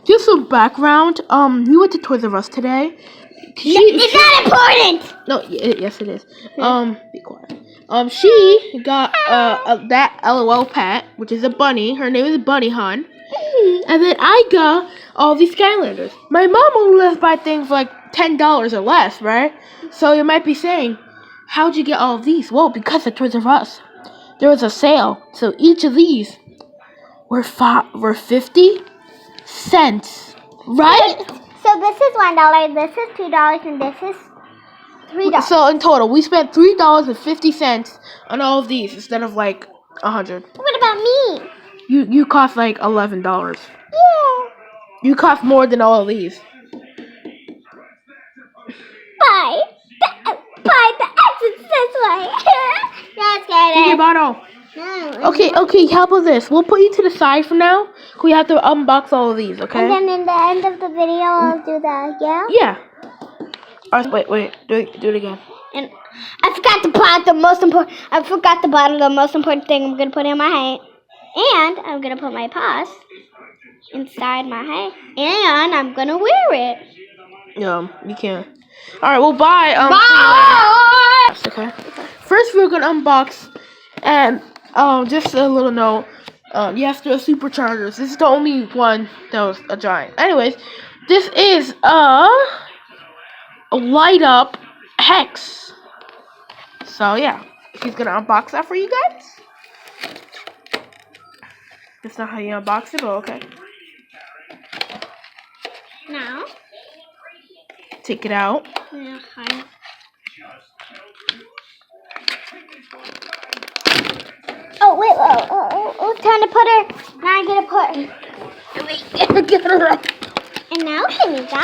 Just some background. We went to Toys R Us today. It's not important. No, yes it is. Be quiet. She got that LOL pet, which is a bunny. Her name is Bunny Hun. And then I got all these Skylanders. My mom only lets buy things for like $10 or less, right? So you might be saying, how'd you get all of these? Well, because of Toys R Us. There was a sale, so each of these were 50 cents, right? So this is $1, this is $2, and this is $3. So in total, we spent $3.50 on all of these instead of like 100. What about me? You cost like $11. Yeah. You cost more than all of these. Bye. Bye. The exit's this way. Let's get Take your it. bottle. Okay, how about this? We'll put you to the side for now. We have to unbox all of these, okay? And then in the end of the video, I'll do the Yeah. Alright, wait. Do it again. And I forgot the bottle. The most important thing I'm gonna put in my hand. And I'm gonna put my paws inside my hand. And I'm gonna wear it. You can't. Alright, we'll buy. Bye. Okay. First, we're gonna unbox, and just a little note. Yes, there are superchargers. This is the only one that was a giant. Anyways, this is a light up hex. So yeah, she's gonna unbox that for you guys. That's not how you unbox it, but okay. Now. Take it out. Yeah, oh, wait, time to put her. Now I'm gonna put her. Get her out. And now, Tanika.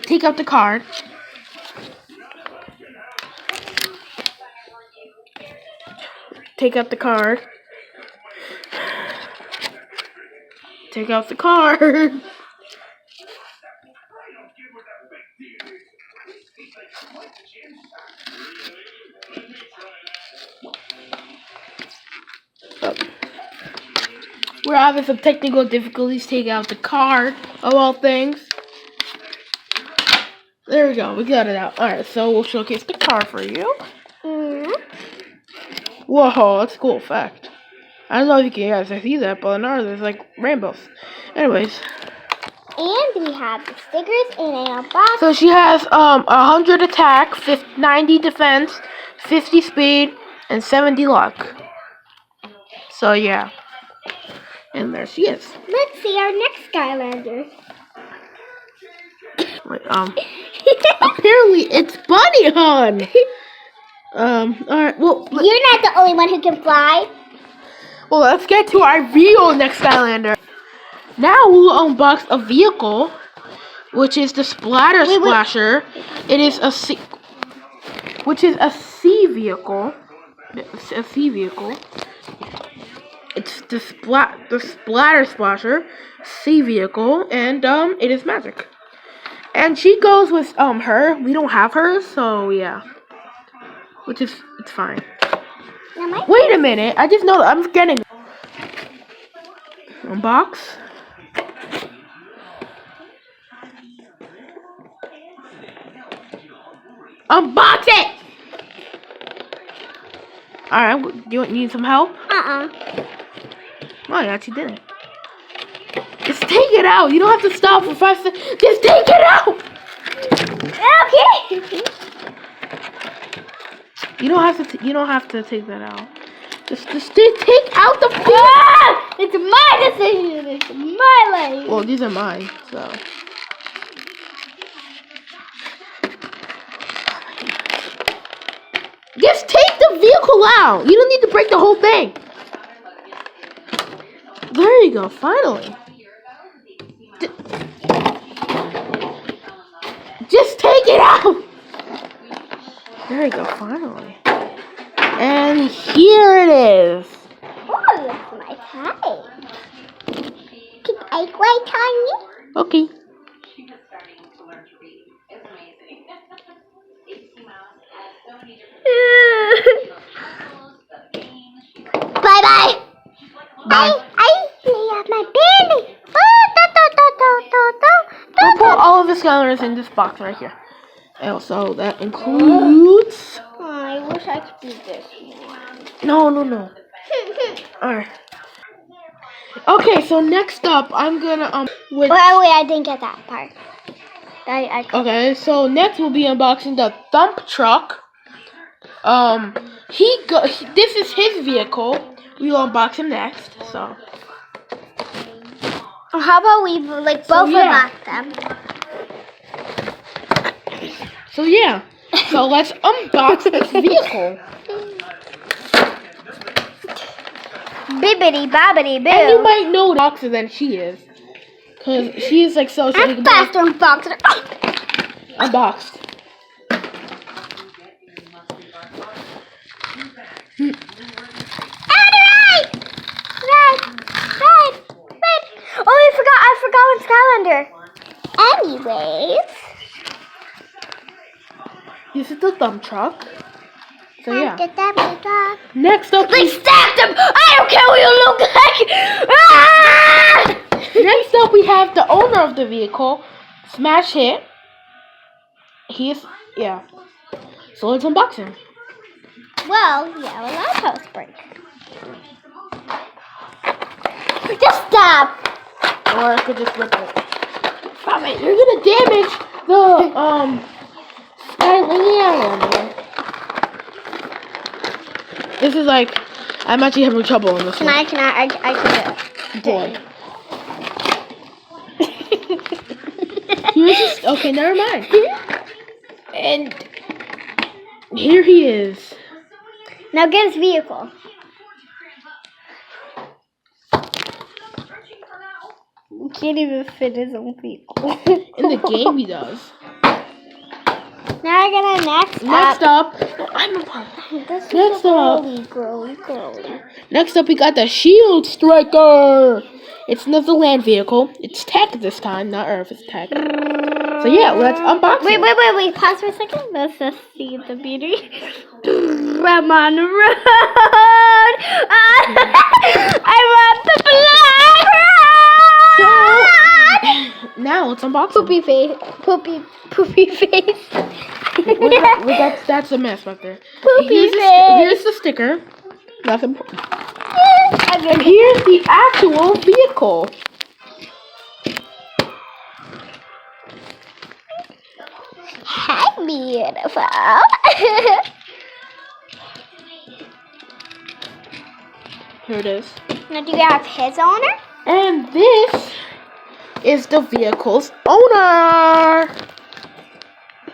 Take out the card. Take out the card. Take out the card. We're having some technical difficulties taking out the card, of all things. There we go, we got it out. Alright, so we'll showcase the card for you. Whoa, that's a cool effect. I don't know if you guys can see that, but in ours there's like rainbows. Anyways. And we have the stickers in a box. So she has 100 attack, 90 defense, 50 speed, and 70 luck. So yeah. And there she is. Let's see our next Skylander. Wait, apparently it's Bunny Hun. Alright, well, you're not the only one who can fly. Well, let's get to our real next Skylander. Now we'll unbox a vehicle, which is the Splasher. It is a C vehicle. It's a C vehicle. It's the Splatter Splasher C vehicle, and it is magic. And she goes with her. We don't have hers, so yeah. Which is it's fine. Wait a minute! I just know that I'm getting unbox. Unbox it! Alright, do you need some help? Oh, you actually didn't. Just take it out. You don't have to stop for 5 seconds. Just take it out! Okay. You don't have to take that out. Just take out the food. Ah! It's my decision. It's my life. Well, these are mine, so. Just take the vehicle out. You don't need to break the whole thing. There you go, finally. Just take it out. There you go, finally. And here it is. Oh, that's my tie. Can I wait on you? Okay. Bye-bye. I see my baby. all of the Skylanders in this box right here. And so that includes. Oh, I wish I could do this one. No. Alright. Okay, so next up, I'm gonna Wait, I didn't get that part. Okay, so next we'll be unboxing the Thump Truck. This is his vehicle. We'll unbox him next. So. How about we both unbox them? So yeah. So let's unbox this vehicle. Bibbidi bobbidi boo. And you might know boxer than she is. Cause she is like so I'm faster than boxer. Unboxed. Red. Oh, I forgot one Skylander. Anyways. This is the Thump Truck. So yeah. Next up, they stacked them. I don't care what you look like. Ah! Next up, we have the owner of the vehicle, Smash Hit. So let's unbox him. Well, yeah, a lot of post break. Just stop. Or I could just rip it. Stop it! You're gonna damage the Skylander. This is like, I'm actually having trouble in this one. I can do it. Boy. Okay, never mind. And here he is. Now get his vehicle. He can't even fit his own vehicle. In the game he does. Now we're gonna Next up, Next up, we got the Shield Striker. It's another land vehicle. It's tech this time, not Earth. It's tech. So yeah, let's unbox it. Wait. Pause for a second. Let's just see the beauty. I'm on the road. I want the black road. Now let's unbox Poopy face. Poopy face. That's a mess right there. Poopy face. Here's the sticker. That's important. And here's the actual vehicle. Hi, beautiful. Here it is. Now, do you have his owner? And this is the vehicle's owner.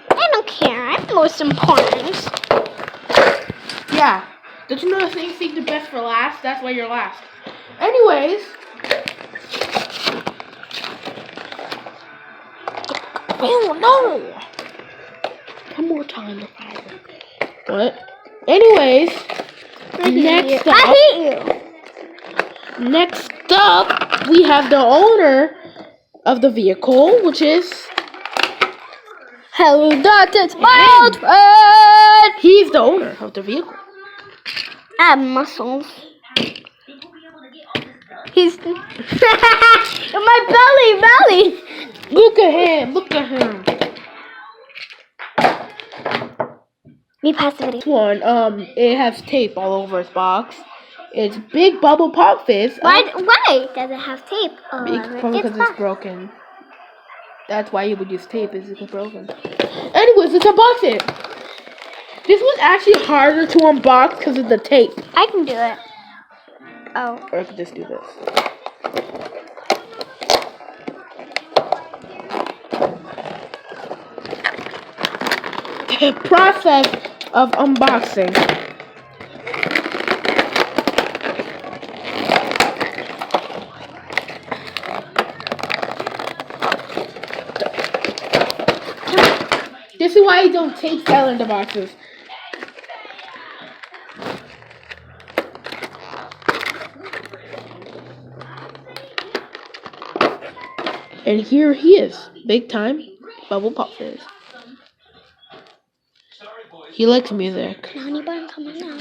I don't care. I'm most important. Yeah. Did you know the thing saved the best for last? That's why you're last. Anyways. Oh no! One more time to fire. What? Anyways. Next up. I hate you. Next up, we have the owner of the vehicle, which is. Hello, that's my old friend. He's the owner of the vehicle. I have muscles. He's my belly. Look at him. Me pass the video. This one, it has tape all over its box. It's Big Bubble Pop Fizz. Why does it have tape? Probably because it's broken. That's why you would use tape, is it's broken. Anyways, let's unbox it. This was actually harder to unbox because of the tape. I can do it. Oh. Or I could just do this. The process of unboxing. This is why you don't take Skylander boxes. And here he is, big time Bubble Pop Fizz. He likes music. Nani bun coming now.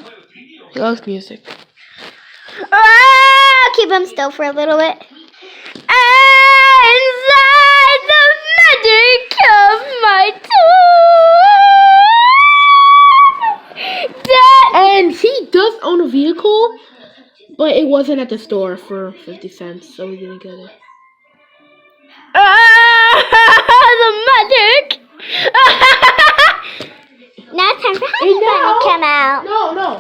He likes music. Keep him still for a little bit. Inside the magic wasn't at the store for 50 cents, so we didn't get it. The magic! Now it's time for Honey Bun to come out. No.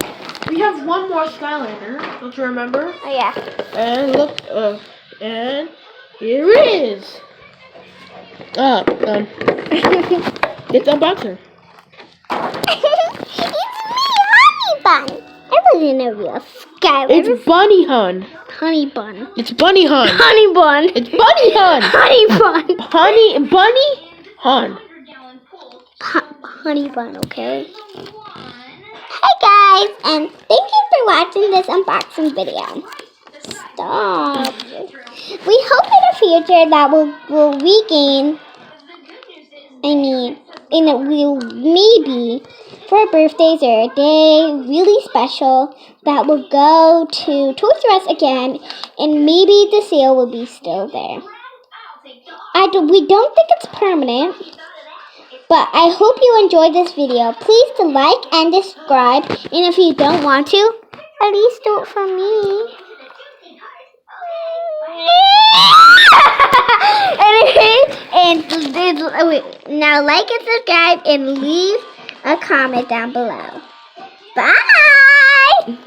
We have one more Skylander. Don't you remember? Oh, yeah. And look, and here it is. It's unboxing. It's me, Honey Bun. I wasn't a real Skylander. It's Bunny Hun. Honey Bun. It's Bunny Hun. Honey Bun. It's Bunny Hun. Honey Bun. Bunny Hun. Honey Bun, okay? Hi guys, and thank you for watching this unboxing video. Stop. We hope in the future that we'll regain, we'll maybe for birthdays or a day really special that will go to Toys R Us again, and maybe the sale will be still there. We don't think it's permanent, but I hope you enjoyed this video. Please to like and subscribe, and if you don't want to, at least do it for me. Now like and subscribe and leave a comment down below. Bye!